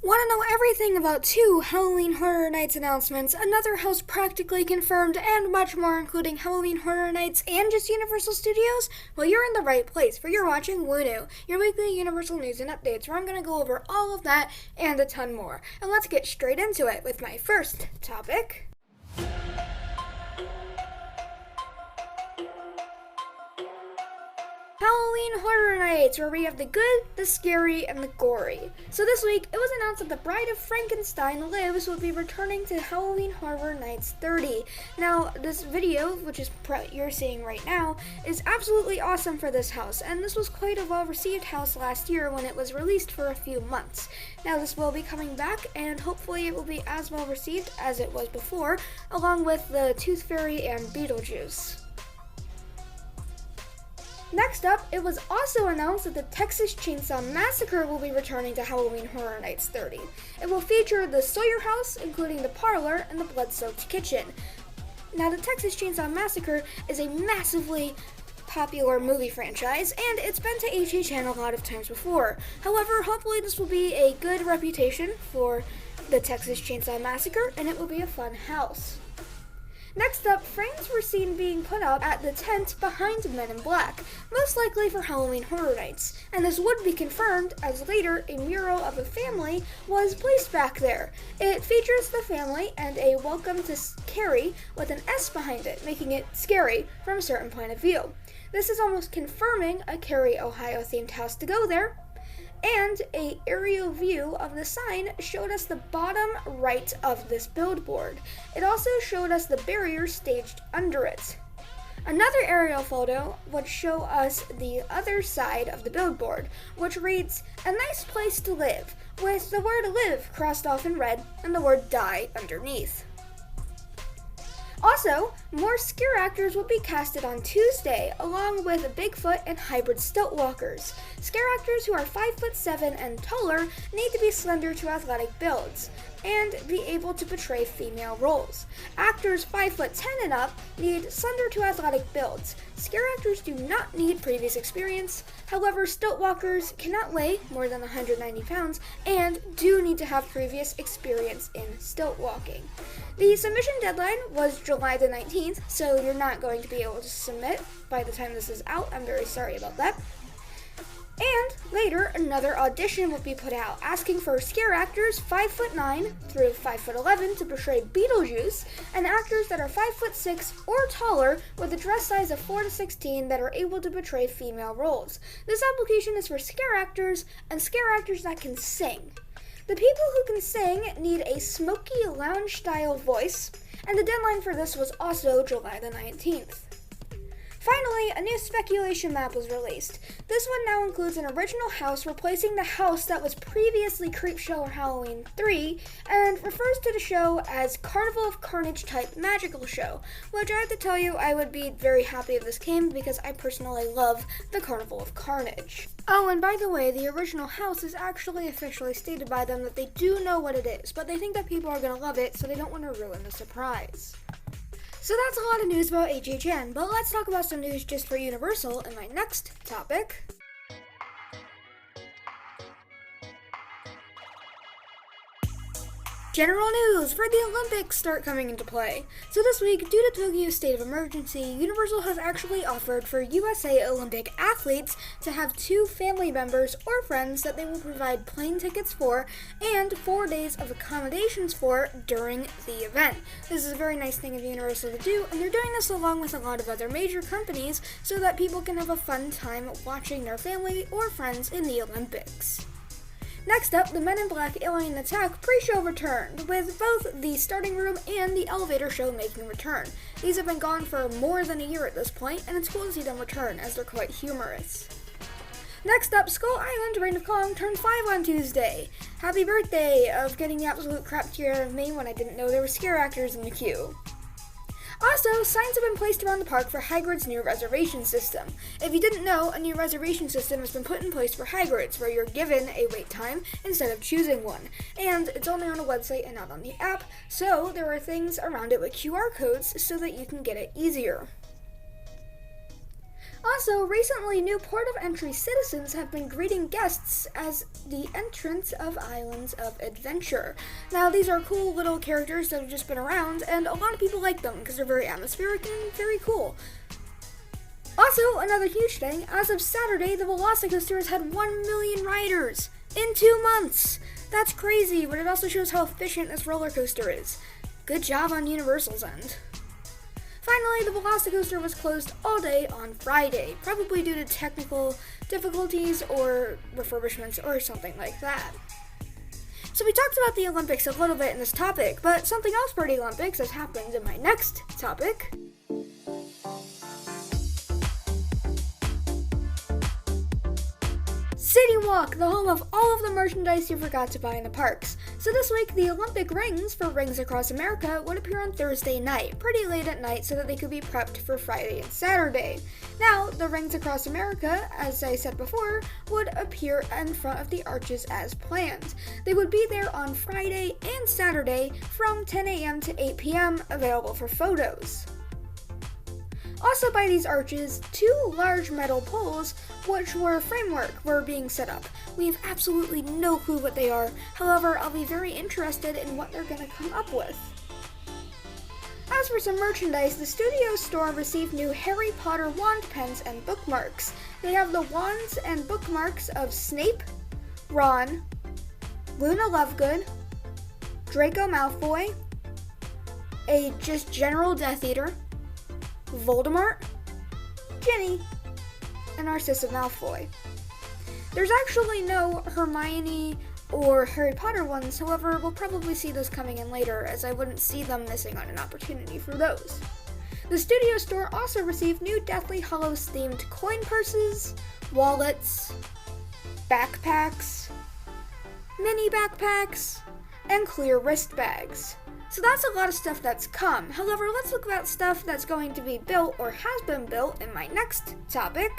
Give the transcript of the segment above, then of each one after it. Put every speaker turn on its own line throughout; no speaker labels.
Want to know everything about 2 Halloween Horror Nights announcements, another house practically confirmed, and much more, including Halloween Horror Nights and just Universal Studios? Well, you're in the right place, for you're watching Woo, your weekly Universal news and updates, where I'm going to go over all of that and a ton more. And let's get straight into it with my first topic. Halloween Horror Nights, where we have the good, the scary, and the gory. So this week, it was announced that The Bride of Frankenstein Lives will be returning to Halloween Horror Nights 30. Now, this video, which is you're seeing right now, is absolutely awesome for this house, and this was quite a well-received house last year when it was released for a few months. Now, this will be coming back, and hopefully it will be as well-received as it was before, along with the Tooth Fairy and Beetlejuice. Next up, it was also announced that the Texas Chainsaw Massacre will be returning to Halloween Horror Nights 30. It will feature the Sawyer house, including the parlor and the blood-soaked kitchen. Now, the Texas Chainsaw Massacre is a massively popular movie franchise, and it's been to HHN a lot of times before. However, hopefully this will be a good reputation for the Texas Chainsaw Massacre, and it will be a fun house. Next up, frames were seen being put up at the tent behind Men in Black, most likely for Halloween Horror Nights, and this would be confirmed as later a mural of a family was placed back there. It features the family and a welcome to Carey with an S behind it, making it scary from a certain point of view. This is almost confirming a Carey, Ohio themed house to go there. And an aerial view of the sign showed us the bottom right of this billboard. It also showed us the barrier staged under it. Another aerial photo would show us the other side of the billboard, which reads, "A nice place to live," with the word live crossed off in red and the word die underneath. Also, more scare actors will be casted on Tuesday, along with Bigfoot and hybrid stilt walkers. Scare actors who are 5'7" and taller need to be slender to athletic builds and be able to portray female roles. Actors 5'10" and up need slender to athletic builds. Scare actors do not need previous experience. However, stilt walkers cannot weigh more than 190 pounds and do need to have previous experience in stilt walking. The submission deadline was July the 19th, so you're not going to be able to submit by the time this is out. I'm very sorry about that. And later, another audition will be put out, asking for scare actors 5'9" through 5'11" to portray Beetlejuice, and actors that are 5'6" or taller with a dress size of 4 to 16 that are able to portray female roles. This application is for scare actors and scare actors that can sing. The people who can sing need a smoky lounge-style voice, and the deadline for this was also July the 19th. Finally, a new speculation map was released. This one now includes an original house replacing the house that was previously Creepshow Halloween 3 and refers to the show as Carnival of Carnage type magical show, which I have to tell you I would be very happy if this came because I personally love the Carnival of Carnage. Oh, and by the way, the original house is actually officially stated by them that they do know what it is, but they think that people are going to love it, so they don't want to ruin the surprise. So that's a lot of news about HHN, but let's talk about some news just for Universal in my next topic. General news for the Olympics start coming into play. So this week, due to Tokyo's state of emergency, Universal has actually offered for USA Olympic athletes to have 2 family members or friends that they will provide plane tickets for and 4 days of accommodations for during the event. This is a very nice thing of Universal to do, and they're doing this along with a lot of other major companies so that people can have a fun time watching their family or friends in the Olympics. Next up, the Men in Black Alien Attack pre-show returned, with both the starting room and the elevator show making a return. These have been gone for more than a year at this point, and it's cool to see them return, as they're quite humorous. Next up, Skull Island Reign of Kong turned 5 on Tuesday. Happy birthday of getting the absolute crap kicked out of me when I didn't know there were scare actors in the queue. Also, signs have been placed around the park for Hagrid's new reservation system. If you didn't know, a new reservation system has been put in place for Hagrid's, where you're given a wait time instead of choosing one. And it's only on a website and not on the app, so there are things around it with QR codes so that you can get it easier. Also, recently, new port of entry citizens have been greeting guests as the entrants of Islands of Adventure. Now, these are cool little characters that have just been around, and a lot of people like them because they're very atmospheric and very cool. Also, another huge thing, as of Saturday, the Velocicoaster has had 1 million riders in 2 months. That's crazy, but it also shows how efficient this roller coaster is. Good job on Universal's end. Finally, the Velocicoaster was closed all day on Friday, probably due to technical difficulties or refurbishments or something like that. So we talked about the Olympics a little bit in this topic, but something else pretty Olympics has happened in my next topic. City Walk, the home of all of the merchandise you forgot to buy in the parks. So this week, the Olympic rings for Rings Across America would appear on Thursday night, pretty late at night so that they could be prepped for Friday and Saturday. Now, the Rings Across America, as I said before, would appear in front of the arches as planned. They would be there on Friday and Saturday from 10 a.m. to 8 p.m., available for photos. Also by these arches, 2 large metal poles, which were framework, were being set up. We have absolutely no clue what they are. However, I'll be very interested in what they're going to come up with. As for some merchandise, the studio store received new Harry Potter wand pens and bookmarks. They have the wands and bookmarks of Snape, Ron, Luna Lovegood, Draco Malfoy, a just general Death Eater, Voldemort, Ginny, and Narcissa Malfoy. There's actually no Hermione or Harry Potter ones, however, we'll probably see those coming in later, as I wouldn't see them missing on an opportunity for those. The studio store also received new Deathly Hallows themed coin purses, wallets, backpacks, mini backpacks, and clear wrist bags. So that's a lot of stuff that's come. However, let's look at stuff that's going to be built or has been built in my next topic.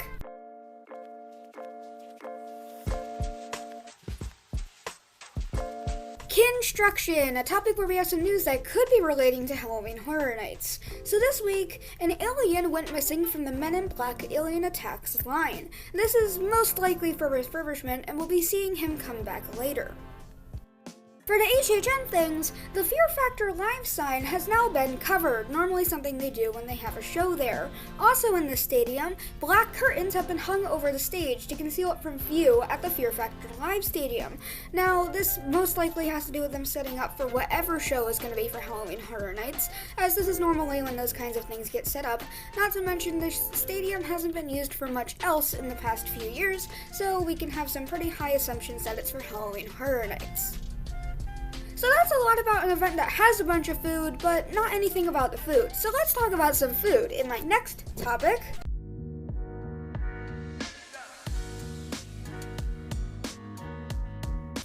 Construction, a topic where we have some news that could be relating to Halloween Horror Nights. So this week, an alien went missing from the Men in Black Alien Attacks line. This is most likely for refurbishment, and we'll be seeing him come back later. For the HHN things, the Fear Factor Live sign has now been covered, normally something they do when they have a show there. Also in the stadium, black curtains have been hung over the stage to conceal it from view at the Fear Factor Live stadium. Now, this most likely has to do with them setting up for whatever show is going to be for Halloween Horror Nights, as this is normally when those kinds of things get set up. Not to mention, this stadium hasn't been used for much else in the past few years, so we can have some pretty high assumptions that it's for Halloween Horror Nights. So that's a lot about an event that has a bunch of food, but not anything about the food. So let's talk about some food in my next topic.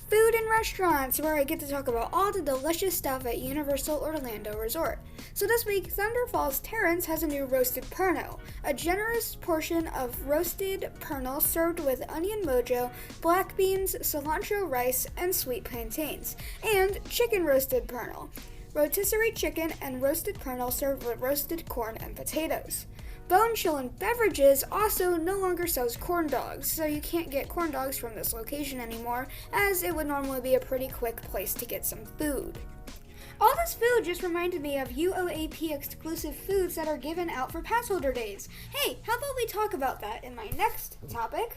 Food and restaurants, where I get to talk about all the delicious stuff at Universal Orlando Resort. So this week, Thunder Falls Terrace has a new roasted pernil, a generous portion of roasted pernil served with onion mojo, black beans, cilantro rice, and sweet plantains, and chicken roasted pernil, rotisserie chicken and roasted pernil served with roasted corn and potatoes. Bone Chillin' Beverages also no longer sells corn dogs, so you can't get corn dogs from this location anymore, as it would normally be a pretty quick place to get some food. All this food just reminded me of UOAP exclusive foods that are given out for pass holder days. Hey, how about we talk about that in my next topic?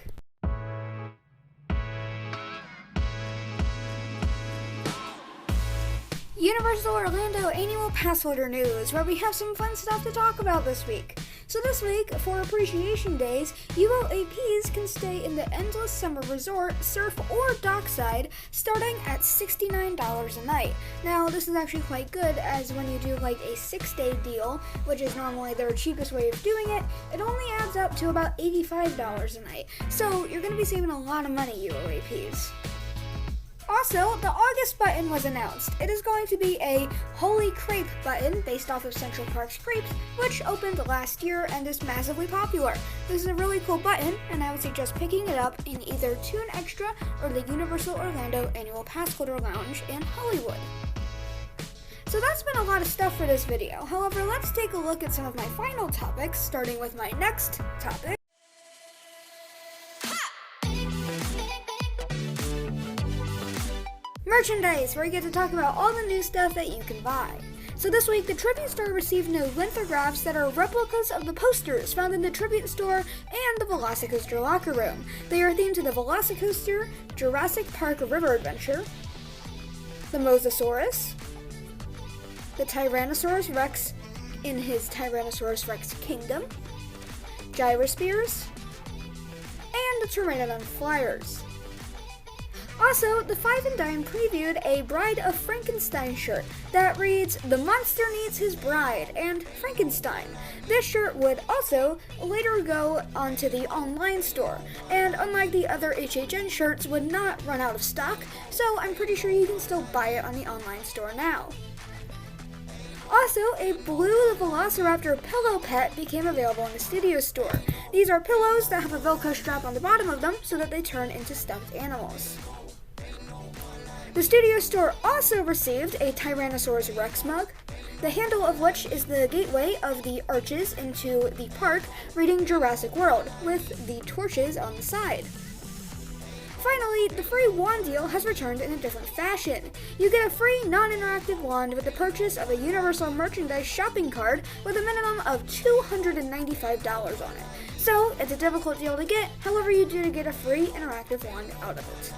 Universal Orlando annual pass holder news, where we have some fun stuff to talk about this week. So this week, for Appreciation Days, UOAPs can stay in the Endless Summer Resort, surf, or dockside, starting at $69 a night. Now, this is actually quite good, as when you do like a 6-day deal, which is normally their cheapest way of doing it, it only adds up to about $85 a night. So you're going to be saving a lot of money, UOAPs. Also, the August button was announced. It is going to be a Holy Crepe button based off of Central Park's Crepes, which opened last year and is massively popular. This is a really cool button, and I would suggest picking it up in either Toon Extra or the Universal Orlando Annual Pass Holder Lounge in Hollywood. So that's been a lot of stuff for this video. However, let's take a look at some of my final topics, starting with my next topic. Merchandise, where you get to talk about all the new stuff that you can buy. So this week, the Tribute Store received new lithographs that are replicas of the posters found in the Tribute Store and the Velocicoaster locker room. They are themed to the Velocicoaster, Jurassic Park River Adventure, the Mosasaurus, the Tyrannosaurus Rex in his Tyrannosaurus Rex Kingdom, Gyrospheres, and the Pteranodon Flyers. Also, the Five and Dime previewed a Bride of Frankenstein shirt that reads, "The monster needs his bride," and Frankenstein. This shirt would also later go onto the online store, and unlike the other HHN shirts, would not run out of stock, so I'm pretty sure you can still buy it on the online store now. Also, a blue Velociraptor pillow pet became available in the Studio Store. These are pillows that have a Velcro strap on the bottom of them so that they turn into stuffed animals. The Studio Store also received a Tyrannosaurus Rex mug, the handle of which is the gateway of the arches into the park, reading Jurassic World, with the torches on the side. Finally, the free wand deal has returned in a different fashion. You get a free non-interactive wand with the purchase of a Universal Merchandise shopping card with a minimum of $295 on it. So, it's a difficult deal to get, however you do to get a free interactive wand out of it.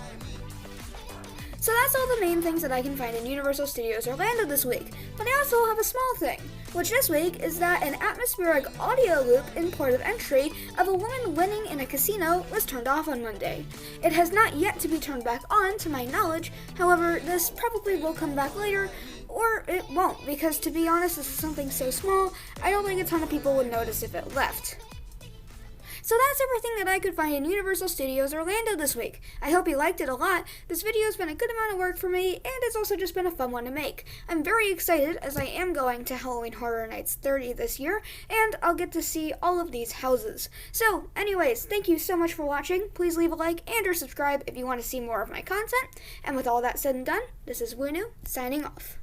So that's all the main things that I can find in Universal Studios Orlando this week, but I also have a small thing, which this week is that an atmospheric audio loop in port of entry of a woman winning in a casino was turned off on Monday. It has not yet to be turned back on, to my knowledge, however, this probably will come back later, or it won't, because to be honest, this is something so small, I don't think a ton of people would notice if it left. So that's everything that I could find in Universal Studios Orlando this week. I hope you liked it a lot. This video has been a good amount of work for me, and it's also just been a fun one to make. I'm very excited as I am going to Halloween Horror Nights 30 this year, and I'll get to see all of these houses. So, anyways, thank you so much for watching. Please leave a like and or subscribe if you want to see more of my content. And with all that said and done, this is Wunu, signing off.